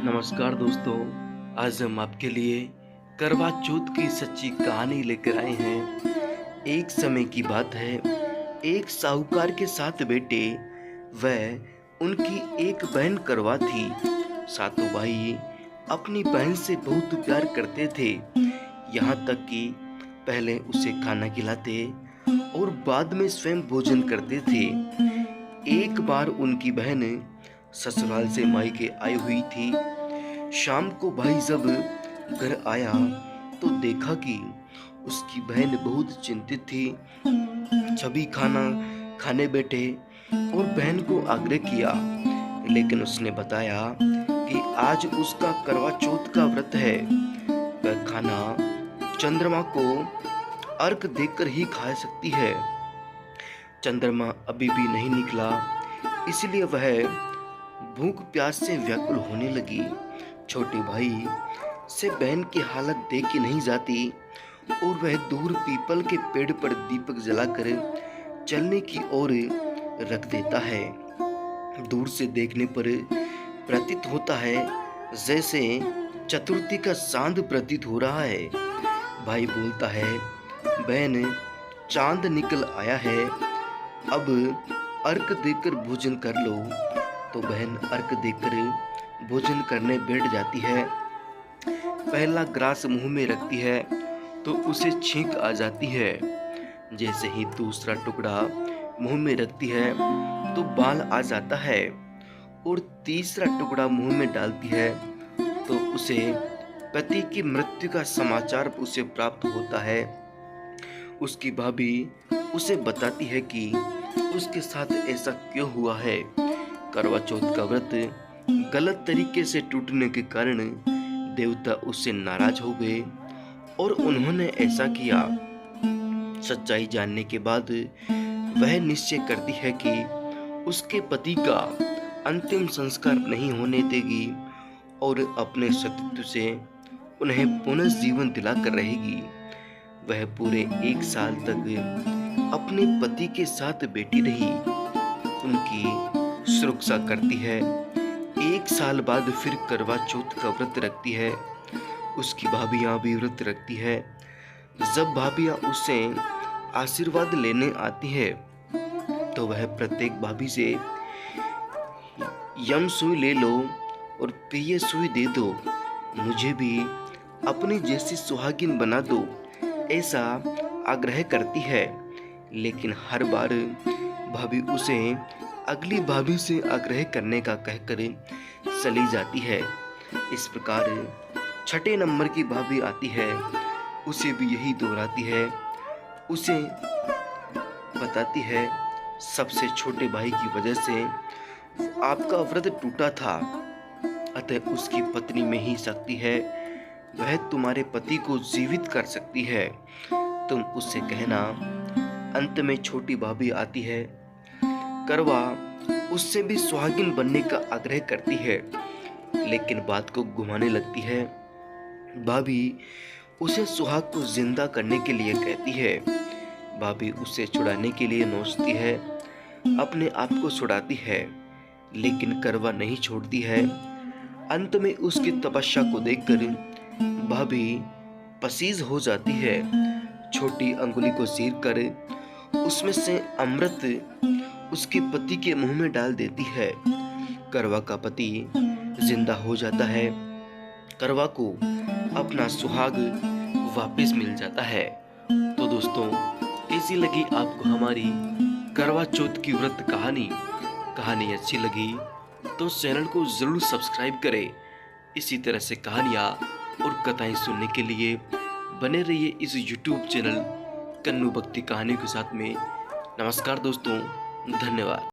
नमस्कार दोस्तों। आज हम आपके लिए करवा चौथ की सच्ची कहानी लेकर आए हैं। एक समय की बात है, एक साहूकार के 7 बेटे वह उनकी एक बहन करवा थी। सातों भाई अपनी बहन से बहुत प्यार करते थे, यहाँ तक कि पहले उसे खाना खिलाते और बाद में स्वयं भोजन करते थे। एक बार उनकी बहन ससुराल से मायके आई हुई थी। शाम को भाई जब घर आया तो देखा कि उसकी बहन बहुत चिंतित थी। सभी खाना खाने बैठे और बहन को आग्रह किया, लेकिन उसने बताया कि आज उसका करवा चौथ का व्रत है। वह खाना चंद्रमा को अर्घ देकर ही खा सकती है। चंद्रमा अभी भी नहीं निकला, इसलिए वह भूख प्यास से व्याकुल होने लगी। छोटे भाई से बहन की हालत देखी नहीं जाती और वह दूर पीपल के पेड़ पर दीपक जलाकर चलने की ओर रख देता है। दूर से देखने पर प्रतीत होता है जैसे चतुर्थी का चांद प्रतीत हो रहा है। भाई बोलता है, बहन चांद निकल आया है, अब अर्घ देकर भोजन कर लो। तो बहन अर्घ देकर भोजन करने बैठ जाती है। पहला ग्रास मुंह में रखती है तो उसे छींक आ जाती है। जैसे ही दूसरा टुकड़ा मुंह में रखती है तो बाल आ जाता है और तीसरा टुकड़ा मुंह में डालती है तो उसे पति की मृत्यु का समाचार उसे प्राप्त होता है। उसकी भाभी उसे बताती है कि उसके साथ ऐसा क्यों हुआ है। करवा चौथ का व्रत गलत तरीके से टूटने के कारण देवता उससे नाराज हो गए और उन्होंने ऐसा किया। सच्चाई जानने के बाद वह निश्चय करती है कि उसके पति का अंतिम संस्कार नहीं होने देगी और अपने सतीत्व से उन्हें पुनः जीवन दिलाकर रहेगी। वह पूरे 1 साल तक अपने पति के साथ बैठी रही, उनकी सुरक्षा करती है। 1 साल बाद फिर करवा चौथ का व्रत रखती है। उसकी भाभियां भी व्रत रखती है। जब भाभियां उससे आशीर्वाद लेने आती है तो वह प्रत्येक भाभी से यम सुई ले लो और प्रिय सुई दे दो, मुझे भी अपनी जैसी सुहागिन बना दो, ऐसा आग्रह करती है। लेकिन हर बार भाभी उसे अगली भाभी से आग्रह करने का कहकर चली जाती है। इस प्रकार छठे नंबर की भाभी आती है, उसे भी यही दोहराती है। उसे बताती है, सबसे छोटे भाई की वजह से आपका व्रत टूटा था, अतः उसकी पत्नी में ही शक्ति है, वह तुम्हारे पति को जीवित कर सकती है, तुम उससे कहना। अंत में छोटी भाभी आती है। करवा उससे भी सुहागिन बनने का आग्रह करती है, लेकिन बात को घुमाने लगती है। भाभी उसे सुहाग को जिंदा करने के लिए कहती है। भाभी उसे छुड़ाने के लिए नोचती है, अपने आप को छुड़ाती है, लेकिन करवा नहीं छोड़ती है। अंत में उसकी तपस्या को देखकर भाभी पसीज हो जाती है। छोटी अंगुली को चीर कर उसमें से अमृत उसके पति के मुंह में डाल देती है। करवा का पति जिंदा हो जाता है। करवा को अपना सुहाग वापस मिल जाता है। तो दोस्तों, कैसी लगी आपको हमारी करवा चौथ की व्रत कहानी अच्छी लगी तो चैनल को जरूर सब्सक्राइब करें। इसी तरह से कहानियाँ और कथाएं सुनने के लिए बने रहिए इस YouTube चैनल कन्नू भक्ति कहानी के साथ में। नमस्कार दोस्तों, धन्यवाद।